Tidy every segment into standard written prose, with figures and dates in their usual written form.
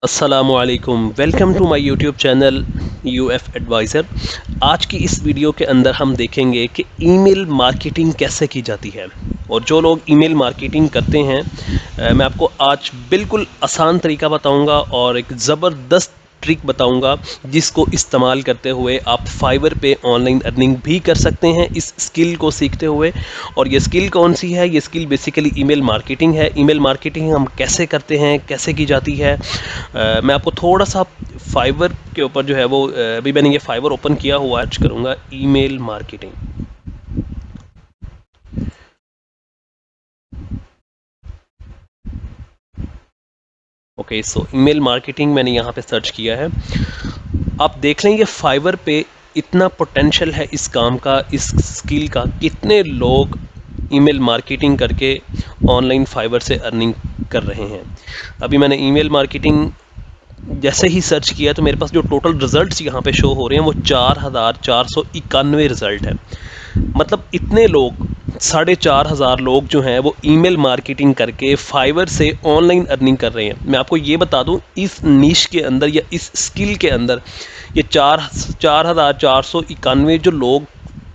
अस्सलामुअलैकुम, welcome to my YouTube channel UF advisor. आज की इस वीडियो के अंदर हम देखेंगे कि ईमेल मार्केटिंग कैसे की जाती है। और जो लोग ईमेल मार्केटिंग करते हैं, मैं आपको आज बिल्कुल आसान तरीका बताऊंगा और एक ज़बरदस्त ट्रिक बताऊंगा जिसको इस्तेमाल करते हुए आप फाइवर पे ऑनलाइन अर्निंग भी कर सकते हैं इस स्किल को सीखते हुए। और ये स्किल कौन सी है? ये स्किल बेसिकली ईमेल मार्केटिंग है। ईमेल मार्केटिंग हम कैसे करते हैं, कैसे की जाती है, मैं आपको थोड़ा सा फाइवर के ऊपर जो है वो अभी मैंने ये फाइवर ओपन किया हुआ है, करूँगा ईमेल मार्केटिंग। ओके, सो ईमेल मार्केटिंग मैंने यहाँ पे सर्च किया है। आप देख लेंगे फाइवर पे इतना पोटेंशियल है इस काम का, इस स्किल का। कितने लोग ईमेल मार्केटिंग करके ऑनलाइन फाइवर से अर्निंग कर रहे हैं। अभी मैंने ईमेल मार्केटिंग जैसे ही सर्च किया तो मेरे पास जो टोटल रिजल्ट्स यहाँ पे शो हो रहे हैं वो 4,491 रिजल्ट है। मतलब इतने लोग, 4,500 लोग जो हैं वो ईमेल मार्केटिंग करके फाइवर से ऑनलाइन अर्निंग कर रहे हैं। मैं आपको ये बता दूं, इस नीश के अंदर या इस स्किल के अंदर ये 4,491 जो लोग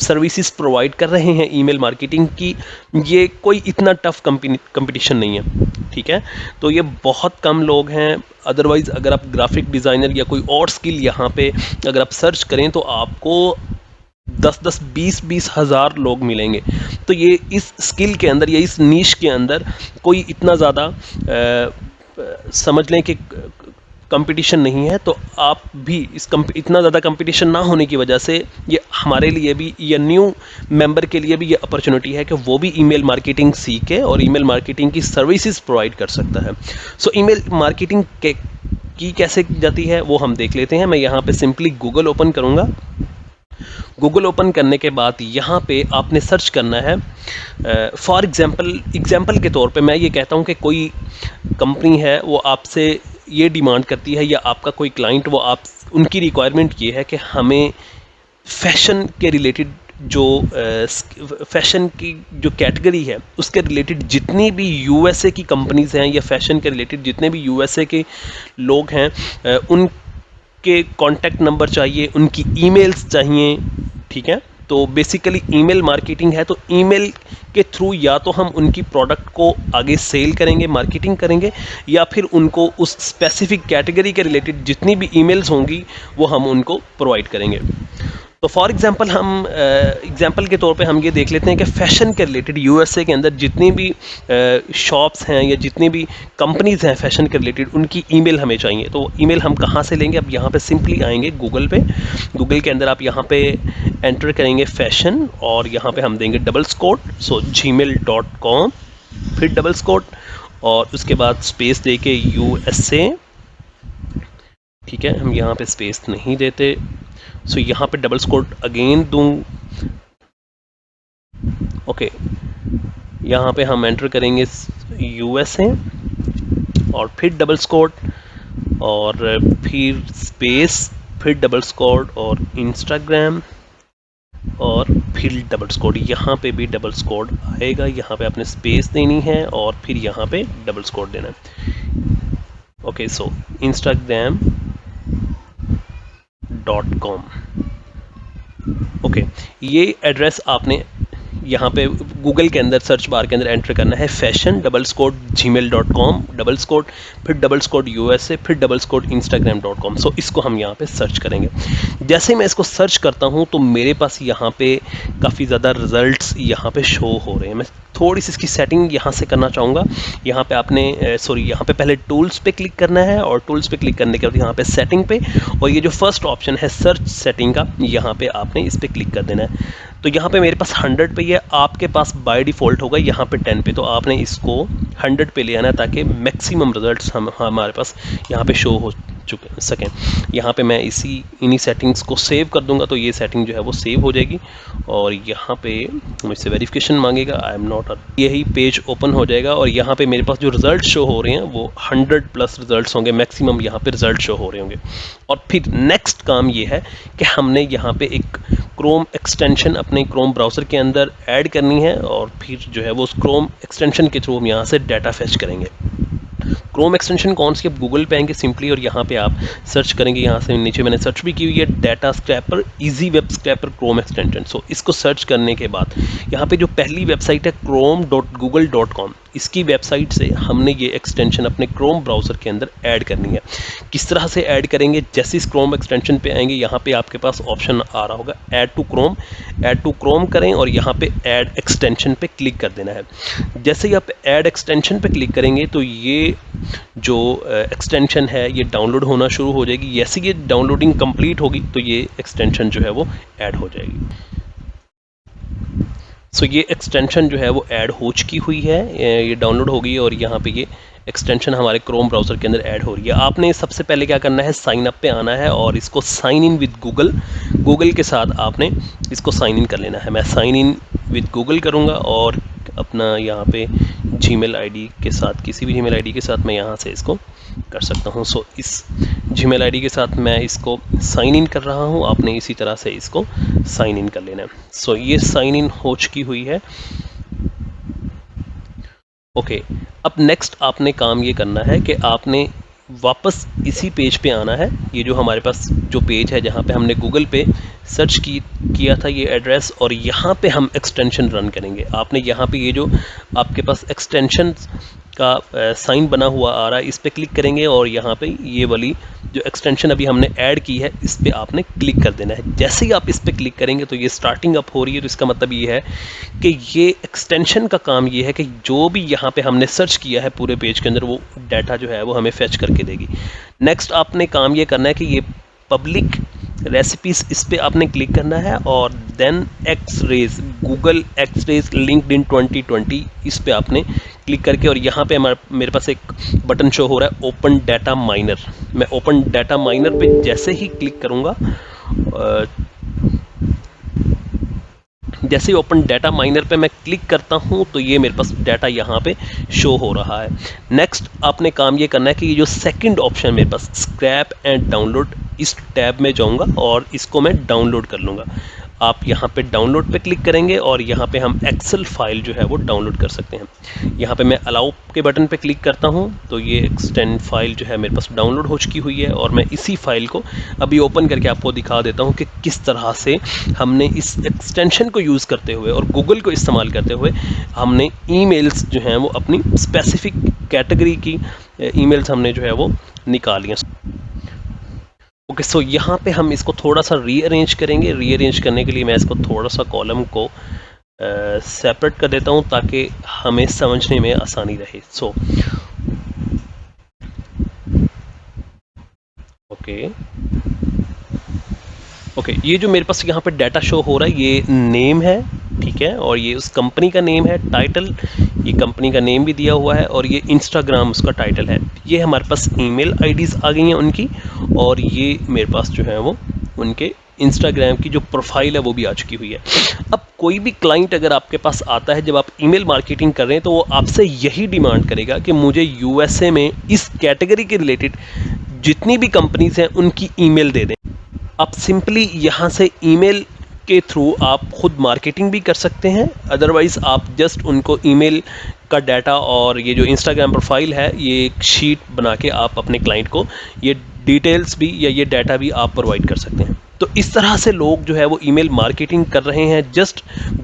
सर्विसेज प्रोवाइड कर रहे हैं ईमेल मार्केटिंग की, ये कोई इतना टफ कंपटीशन नहीं है। ठीक है, तो ये बहुत कम लोग हैं। अदरवाइज़ अगर आप ग्राफिक डिज़ाइनर या कोई और स्किल यहाँ पे अगर आप सर्च करें तो आपको 10-10, 20-20 हज़ार लोग मिलेंगे। तो ये इस स्किल के अंदर या इस नीश के अंदर कोई इतना ज़्यादा समझ लें कि कंपटीशन नहीं है। तो आप भी इतना ज़्यादा कंपटीशन ना होने की वजह से ये हमारे लिए भी, ये न्यू मेंबर के लिए भी ये अपॉर्चुनिटी है कि वो भी ईमेल मार्केटिंग सीखे और ईमेल मार्केटिंग की सर्विसेज प्रोवाइड कर सकता है। सो ईमेल मार्केटिंग की कैसे की जाती है वो हम देख लेते हैं। मैं यहाँ पे सिंपली गूगल ओपन करूँगा। गूगल ओपन करने के बाद यहाँ पे आपने सर्च करना है। फॉर एग्ज़ाम्पल के तौर पे मैं ये कहता हूँ कि कोई कंपनी है वो आपसे ये डिमांड करती है, या आपका कोई क्लाइंट, वो आप उनकी रिक्वायरमेंट ये है कि हमें फैशन के रिलेटेड जो फैशन की जो कैटेगरी है उसके रिलेटेड जितनी भी यूएसए की कंपनीज़ हैं, या फैशन के रिलेटेड जितने भी यूएसए के लोग हैं, उनके कॉन्टैक्ट नंबर चाहिए, उनकी ईमेल्स चाहिए। ठीक है, तो बेसिकली ईमेल मार्केटिंग है। तो ईमेल के थ्रू या तो हम उनकी प्रोडक्ट को आगे सेल करेंगे, मार्केटिंग करेंगे, या फिर उनको उस स्पेसिफिक कैटेगरी के रिलेटेड जितनी भी ईमेल्स होंगी वो हम उनको प्रोवाइड करेंगे। तो फॉर एग्जांपल हम एग्जांपल के तौर पे हम ये देख लेते हैं कि फ़ैशन के रिलेटेड यूएसए के अंदर जितनी भी शॉप्स हैं या जितनी भी कंपनीज़ हैं फ़ैशन के रिलेटेड, उनकी ईमेल हमें चाहिए। तो ईमेल हम कहाँ से लेंगे? अब यहाँ पे सिंपली आएंगे गूगल पे। गूगल के अंदर आप यहाँ पे एंटर करेंगे फैशन, और यहाँ पे हम देंगे /, सो gmail.com, फिर /, और उसके बाद स्पेस दे के USA। ठीक है, हम यहाँ पे स्पेस नहीं देते। सो यहाँ पे /, अगेन दूँ। ओके, यहाँ पे हम एंटर करेंगे USA, और फिर /, और फिर स्पेस, फिर /, और इंस्टाग्राम, और फिर /, यहाँ पे भी /, आएगा। यहाँ पे आपने स्पेस देनी है और फिर यहाँ पे /, देना है। ओके, सो instagram.com। ओके, ये एड्रेस आपने यहाँ पे गूगल के अंदर सर्च बार के अंदर एंटर करना है, फैशन gmail.com, फिर USA, फिर instagram.com। सो इसको हम यहाँ पे सर्च करेंगे। जैसे मैं इसको सर्च करता हूँ तो मेरे पास यहाँ पे काफ़ी ज़्यादा रिजल्ट्स यहाँ पे शो हो रहे हैं। मैं थोड़ी सी इसकी सेटिंग यहाँ से करना चाहूँगा। यहाँ पे आपने यहाँ पे पहले टूल्स पे क्लिक करना है, और टूल्स पे क्लिक करने के बाद यहाँ पे सेटिंग पे, और ये जो फर्स्ट ऑप्शन है सर्च सेटिंग का, यहाँ पे आपने इस पर क्लिक कर देना है। तो यहाँ पे मेरे पास 100 पे ही है, आपके पास बाय डिफ़ॉल्ट होगा यहाँ पे 10 पे। तो आपने इसको 100 पे ले आना है ताकि मैक्सिमम रिजल्ट्स हमारे पास यहाँ पे शो हो सकें। यहाँ पे मैं इन्हीं सेटिंग्स को सेव कर दूंगा, तो ये सेटिंग जो है वो सेव हो जाएगी। और यहाँ पे मुझसे वेरिफिकेशन मांगेगा, आई एम नॉट, यही पेज ओपन हो जाएगा। और यहाँ पे मेरे पास जो रिजल्ट शो हो रहे हैं वो 100+ रिजल्ट्स होंगे, मैक्सिमम यहाँ पे रिजल्ट शो हो रहे होंगे। और फिर नेक्स्ट काम ये है कि हमने यहाँ पे एक क्रोम एक्सटेंशन अपने क्रोम ब्राउज़र के अंदर ऐड करनी है, और फिर जो है वो उस क्रोम एक्सटेंशन के थ्रू हम यहाँ से डाटा फेच करेंगे। क्रोम एक्सटेंशन कौन सी, आप गूगल पे आएंगे सिंपली और यहाँ पे आप सर्च करेंगे, यहाँ से नीचे मैंने सर्च भी की हुई है data scraper easy web scraper chrome extension. So इसको सर्च करने के बाद यहाँ पे जो पहली वेबसाइट है chrome.google.com, इसकी वेबसाइट से हमने ये एक्सटेंशन अपने क्रोम ब्राउज़र के अंदर ऐड करनी है। किस तरह से ऐड करेंगे, जैसे इस क्रोम एक्सटेंशन पे आएंगे यहाँ पे आपके पास ऑप्शन आ रहा होगा ऐड टू क्रोम करें और यहाँ पे ऐड एक्सटेंशन पे क्लिक कर देना है। जैसे ही आप ऐड एक्सटेंशन पे क्लिक करेंगे तो ये जो एक्सटेंशन है ये डाउनलोड होना शुरू हो जाएगी। जैसे ये डाउनलोडिंग कंप्लीट होगी तो ये एक्सटेंशन जो है वो ऐड हो जाएगी। सो ये एक्सटेंशन जो है वो ऐड हो चुकी हुई है, ये डाउनलोड हो गई है और यहाँ पे ये एक्सटेंशन हमारे क्रोम ब्राउज़र के अंदर ऐड हो रही है। आपने सबसे पहले क्या करना है, साइन अप पे आना है और इसको साइन इन विद गूगल के साथ आपने इसको साइन इन कर लेना है। मैं साइन इन विद गूगल करूँगा और अपना यहाँ पे जीमेल आईडी के साथ, किसी भी जीमेल आईडी के साथ मैं यहाँ से इसको कर सकता हूँ। सो इस जीमेल आईडी के साथ मैं इसको साइन इन कर रहा हूँ, आपने इसी तरह से इसको साइन इन कर लेना है। सो ये साइन इन हो चुकी हुई है। ओके, अब नेक्स्ट आपने काम ये करना है कि आपने वापस इसी पेज पे आना है। ये जो हमारे पास जो पेज है जहाँ पे हमने गूगल पे सर्च किया था ये एड्रेस, और यहाँ पे हम एक्सटेंशन रन करेंगे। आपने यहाँ पे ये जो आपके पास एक्सटेंशन का साइन बना हुआ आ रहा है इस पर क्लिक करेंगे और यहाँ पे ये वाली जो एक्सटेंशन अभी हमने ऐड की है इस पर आपने क्लिक कर देना है। जैसे ही आप इस पर क्लिक करेंगे तो ये स्टार्टिंग अप हो रही है, तो इसका मतलब ये है कि ये एक्सटेंशन का काम ये है कि जो भी यहाँ पे हमने सर्च किया है पूरे पेज के अंदर वो डाटा जो है वो हमें फेच करके देगी। नेक्स्ट आपने काम ये करना है कि ये पब्लिक रेसिपीज इस पे आपने क्लिक करना है और then x rays, Google x rays LinkedIn 2020 इस पे आपने क्लिक करके, और यहाँ पे मेरे पास एक बटन शो हो रहा है ओपन डाटा माइनर। मैं ओपन डाटा माइनर पे जैसे ही क्लिक करूँगा, जैसे ही ओपन डाटा माइनर पे मैं क्लिक करता हूँ तो ये मेरे पास डाटा यहाँ पे शो हो रहा है। नेक्स्ट आपने काम ये करना है कि ये जो सेकंड ऑप्शन मेरे पास स्क्रैप एंड डाउनलोड, इस टैब में जाऊँगा और इसको मैं डाउनलोड कर लूँगा। आप यहाँ पे डाउनलोड पे क्लिक करेंगे और यहाँ पे हम एक्सेल फाइल जो है वो डाउनलोड कर सकते हैं। यहाँ पे मैं अलाउ के बटन पे क्लिक करता हूँ तो ये एक्सटेंड फाइल जो है मेरे पास डाउनलोड हो चुकी हुई है और मैं इसी फाइल को अभी ओपन करके आपको दिखा देता हूँ कि किस तरह से हमने इस एक्सटेंशन को यूज़ करते हुए और गूगल को इस्तेमाल करते हुए हमने ईमेल्स जो हैं वो अपनी स्पेसिफिक कैटेगरी की ईमेल्स हमने जो है वो निकाली हैं। ओके, सो यहाँ पे हम इसको थोड़ा सा रीअरेंज करेंगे। रीअरेंज करने के लिए मैं इसको थोड़ा सा कॉलम को सेपरेट कर देता हूँ ताकि हमें समझने में आसानी रहे। सो ओके, ये जो मेरे पास यहाँ पे डाटा शो हो रहा है ये नेम है, ठीक है, और ये उस कंपनी का नेम है। टाइटल, ये कंपनी का नेम भी दिया हुआ है और ये इंस्टाग्राम उसका टाइटल है। ये हमारे पास ईमेल आईडीज़ आ गई हैं उनकी, और ये मेरे पास जो है वो उनके इंस्टाग्राम की जो प्रोफाइल है वो भी आ चुकी हुई है। अब कोई भी क्लाइंट अगर आपके पास आता है जब आप ईमेल मार्केटिंग कर रहे हैं तो वो आपसे यही डिमांड करेगा कि मुझे यूएसए में इस कैटेगरी के रिलेटेड जितनी भी कंपनीज हैं उनकी ईमेल दे दें। आप सिंपली यहाँ से ईमेल के थ्रू आप खुद मार्केटिंग भी कर सकते हैं, अदरवाइज़ आप जस्ट उनको ईमेल का डाटा और ये जो इंस्टाग्राम प्रोफाइल है ये एक शीट बना के आप अपने क्लाइंट को ये डिटेल्स भी या ये डाटा भी आप प्रोवाइड कर सकते हैं। तो इस तरह से लोग जो है वो ईमेल मार्केटिंग कर रहे हैं जस्ट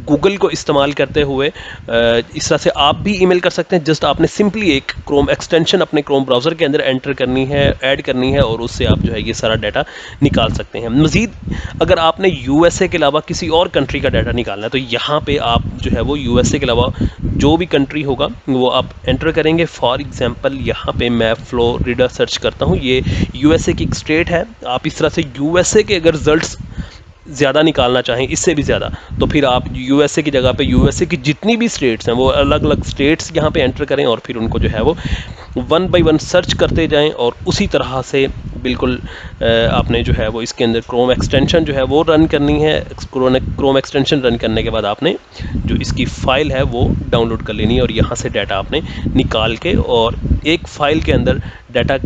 गूगल को इस्तेमाल करते हुए। इस तरह से आप भी ईमेल कर सकते हैं। जस्ट आपने सिंपली एक क्रोम एक्सटेंशन अपने क्रोम ब्राउज़र के अंदर एंटर करनी है, ऐड करनी है, और उससे आप जो है ये सारा डाटा निकाल सकते हैं। मज़ीद अगर आपने यूएसए के अलावा किसी और कंट्री का डाटा निकालना है तो यहाँ पे आप जो है वो यूएसए के अलावा जो भी कंट्री होगा वो आप एंटर करेंगे। फॉर एग्जांपल यहाँ पे मैं फ्लोरिडा सर्च करता हूँ, ये यूएसए की एक स्टेट है। आप इस तरह से यूएसए के अगर रिजल्ट्स ज़्यादा निकालना चाहें, इससे भी ज़्यादा, तो फिर आप यूएसए की जगह पे यूएसए की जितनी भी स्टेट्स हैं वो अलग अलग स्टेट्स यहाँ पे एंटर करें और फिर उनको जो है वो वन बाय वन सर्च करते जाएं, और उसी तरह से बिल्कुल आपने जो है वो इसके अंदर क्रोम एक्सटेंशन जो है वो रन करनी है। क्रोम एक्सटेंशन रन करने के बाद आपने जो इसकी फ़ाइल है वो डाउनलोड कर लेनी है और यहाँ से डाटा आपने निकाल के और एक फ़ाइल के अंदर डाटा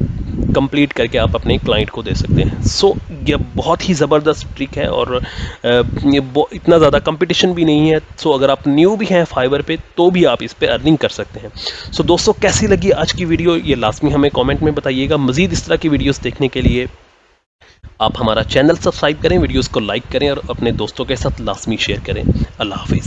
कंप्लीट करके आप अपने क्लाइंट को दे सकते हैं। सो ये बहुत ही ज़बरदस्त ट्रिक है और ये इतना ज़्यादा कंपटीशन भी नहीं है। सो अगर आप न्यू भी हैं फाइवर पे तो भी आप इस पे अर्निंग कर सकते हैं। सो दोस्तों, कैसी लगी आज की वीडियो ये लाजमी हमें कमेंट में बताइएगा। मज़ीद इस तरह की वीडियोस देखने के लिए आप हमारा चैनल सब्सक्राइब करें, वीडियोस को लाइक करें और अपने दोस्तों के साथ लाजमी शेयर करें। अल्लाह हाफिज़।